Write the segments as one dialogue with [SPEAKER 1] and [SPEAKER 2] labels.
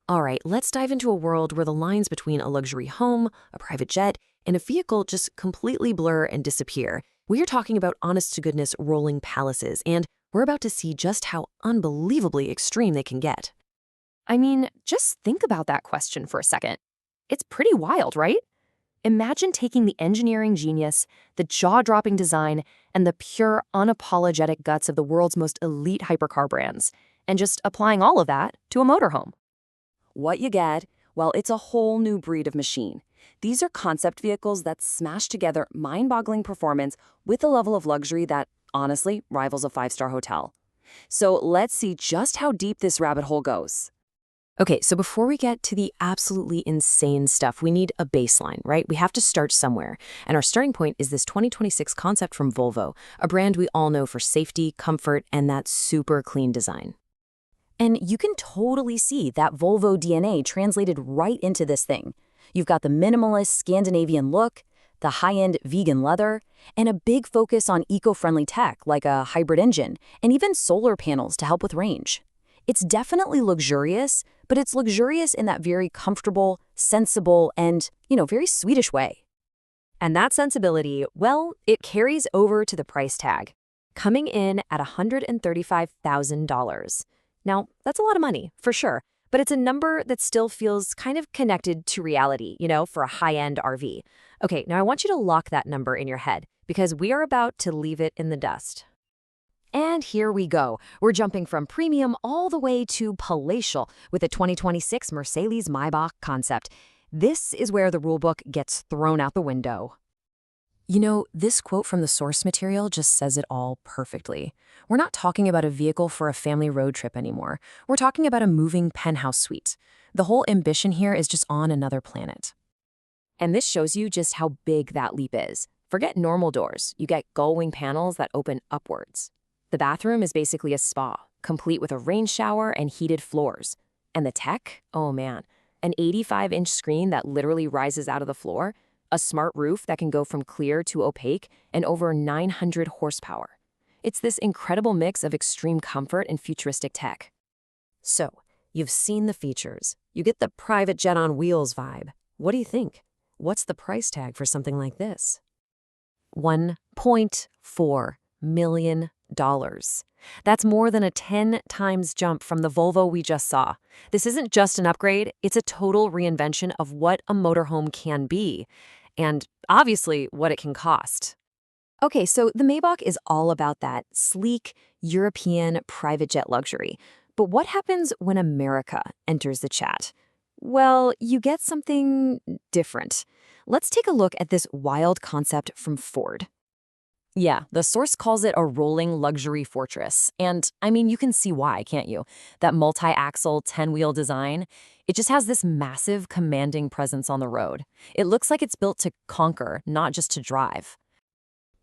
[SPEAKER 1] All right, let's dive into a world where the lines between a luxury home, a private jet, and a vehicle just completely blur and disappear. We are talking about honest-to-goodness rolling palaces, and we're about to see just how unbelievably extreme they can get.
[SPEAKER 2] I mean, just think about that question for a second. It's pretty wild, right? Imagine taking the engineering genius, the jaw-dropping design, and the pure, unapologetic guts of the world's most elite hypercar brands, and just applying all of that to a motorhome.
[SPEAKER 3] What you get, well, it's a whole new breed of machine. These are concept vehicles that smash together mind-boggling performance with a level of luxury that, honestly, rivals a five-star hotel. So let's see just how deep this rabbit hole goes.
[SPEAKER 1] Okay, so before we get to the absolutely insane stuff, we need a baseline, right? We have to start somewhere. And our starting point is this 2026 concept from Volvo, a brand we all know for safety, comfort, and that super clean design.
[SPEAKER 4] And you can totally see that Volvo DNA translated right into this thing. You've got the minimalist Scandinavian look, the high-end vegan leather, and a big focus on eco-friendly tech like a hybrid engine, and even solar panels to help with range. It's definitely luxurious, but it's luxurious in that very comfortable, sensible, and, very Swedish way.
[SPEAKER 2] And that sensibility, well, it carries over to the price tag, coming in at $135,000. Now, that's a lot of money, for sure, but it's a number that still feels kind of connected to reality, for a high-end RV. Okay, now I want you to lock that number in your head, because we are about to leave it in the dust. And here we go. We're jumping from premium all the way to palatial with the 2026 Mercedes-Maybach concept. This is where the rulebook gets thrown out the window.
[SPEAKER 1] This quote from the source material just says it all perfectly. We're not talking about a vehicle for a family road trip anymore. We're talking about a moving penthouse suite. The whole ambition here is just on another planet.
[SPEAKER 2] And this shows you just how big that leap is. Forget normal doors. You get gull-wing panels that open upwards. The bathroom is basically a spa, complete with a rain shower and heated floors. And the tech? Oh man, an 85-inch screen that literally rises out of the floor, a smart roof that can go from clear to opaque, and over 900 horsepower. It's this incredible mix of extreme comfort and futuristic tech.
[SPEAKER 1] So, you've seen the features. You get the private jet on wheels vibe. What do you think? What's the price tag for something like this? $1.4 million. That's more than a 10 times jump from the Volvo we just saw. This isn't just an upgrade, it's a total reinvention of what a motorhome can be, and obviously what it can cost.
[SPEAKER 2] Okay, so the Maybach is all about that sleek, European private jet luxury. But what happens when America enters the chat? Well, you get something different. Let's take a look at this wild concept from Ford.
[SPEAKER 3] Yeah, the source calls it a rolling luxury fortress. And I mean, you can see why, can't you? That multi-axle 10-wheel design, it just has this massive commanding presence on the road. It looks like it's built to conquer, not just to drive.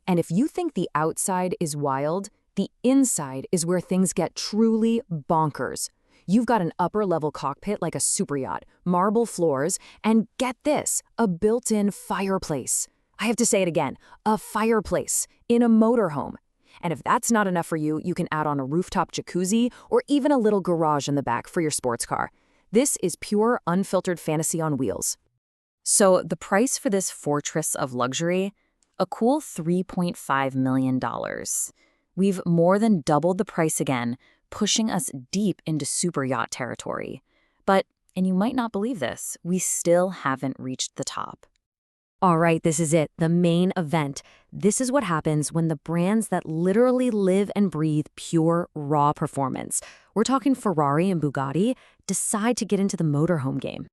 [SPEAKER 2] And if you think the outside is wild, the inside is where things get truly bonkers. You've got an upper-level cockpit like a superyacht, marble floors, and get this, a built-in fireplace. I have to say it again, a fireplace in a motorhome. And if that's not enough for you, you can add on a rooftop jacuzzi or even a little garage in the back for your sports car. This is pure, unfiltered fantasy on wheels.
[SPEAKER 4] So the price for this fortress of luxury? A cool $3.5 million. We've more than doubled the price again, pushing us deep into super yacht territory. But, and you might not believe this, we still haven't reached the top.
[SPEAKER 2] All right, this is it, the main event. This is what happens when the brands that literally live and breathe pure, raw performance, we're talking Ferrari and Bugatti, decide to get into the motorhome game.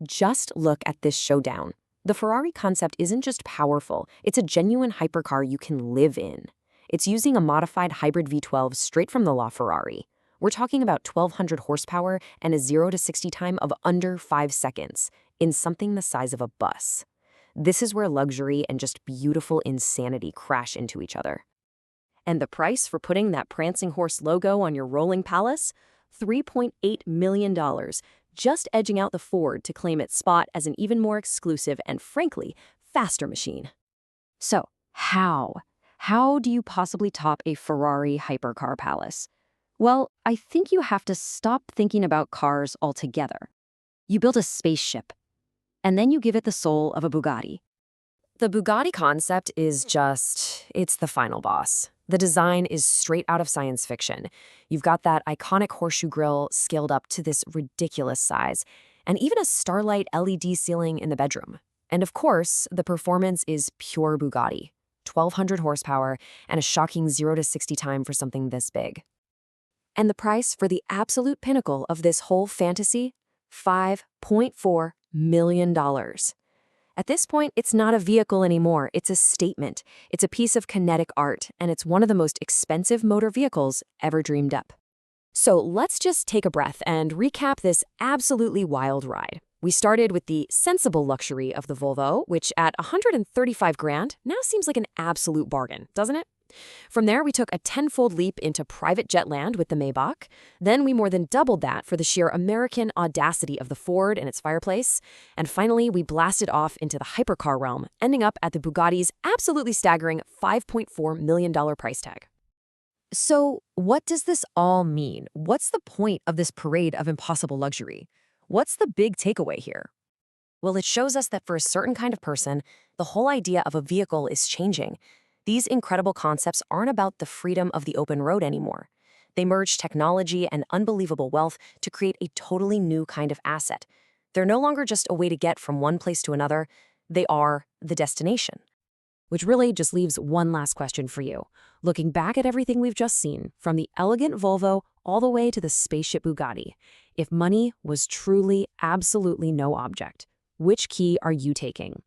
[SPEAKER 2] Just look at this showdown. The Ferrari concept isn't just powerful, it's a genuine hypercar you can live in. It's using a modified hybrid V12 straight from the LaFerrari. We're talking about 1,200 horsepower and a 0 to 60 time of under 5 seconds in something the size of a bus. This is where luxury and just beautiful insanity crash into each other. And the price for putting that prancing horse logo on your rolling palace? $3.8 million, just edging out the Ford to claim its spot as an even more exclusive and, frankly, faster machine. So, how? How do you possibly top a Ferrari hypercar palace? Well, I think you have to stop thinking about cars altogether. You build a spaceship, and then you give it the soul of a Bugatti.
[SPEAKER 1] The Bugatti concept is it's the final boss. The design is straight out of science fiction. You've got that iconic horseshoe grille scaled up to this ridiculous size, and even a starlight LED ceiling in the bedroom. And of course, the performance is pure Bugatti. 1,200 horsepower and a shocking 0 to 60 time for something this big. And the price for the absolute pinnacle of this whole fantasy? $5.4 million. At this point, it's not a vehicle anymore. It's a statement. It's a piece of kinetic art, and it's one of the most expensive motor vehicles ever dreamed up. So let's just take a breath and recap this absolutely wild ride. We started with the sensible luxury of the Volvo, which at 135 grand now seems like an absolute bargain, doesn't it? From there, we took a tenfold leap into private jet land with the Maybach. Then we more than doubled that for the sheer American audacity of the Ford and its fireplace. And finally, we blasted off into the hypercar realm, ending up at the Bugatti's absolutely staggering $5.4 million price tag.
[SPEAKER 2] So, what does this all mean? What's the point of this parade of impossible luxury? What's the big takeaway here?
[SPEAKER 1] Well, it shows us that for a certain kind of person, the whole idea of a vehicle is changing. These incredible concepts aren't about the freedom of the open road anymore. They merge technology and unbelievable wealth to create a totally new kind of asset. They're no longer just a way to get from one place to another. They are the destination.
[SPEAKER 2] Which really just leaves one last question for you. Looking back at everything we've just seen, from the elegant Volvo all the way to the spaceship Bugatti, if money was truly, absolutely no object, which key are you taking?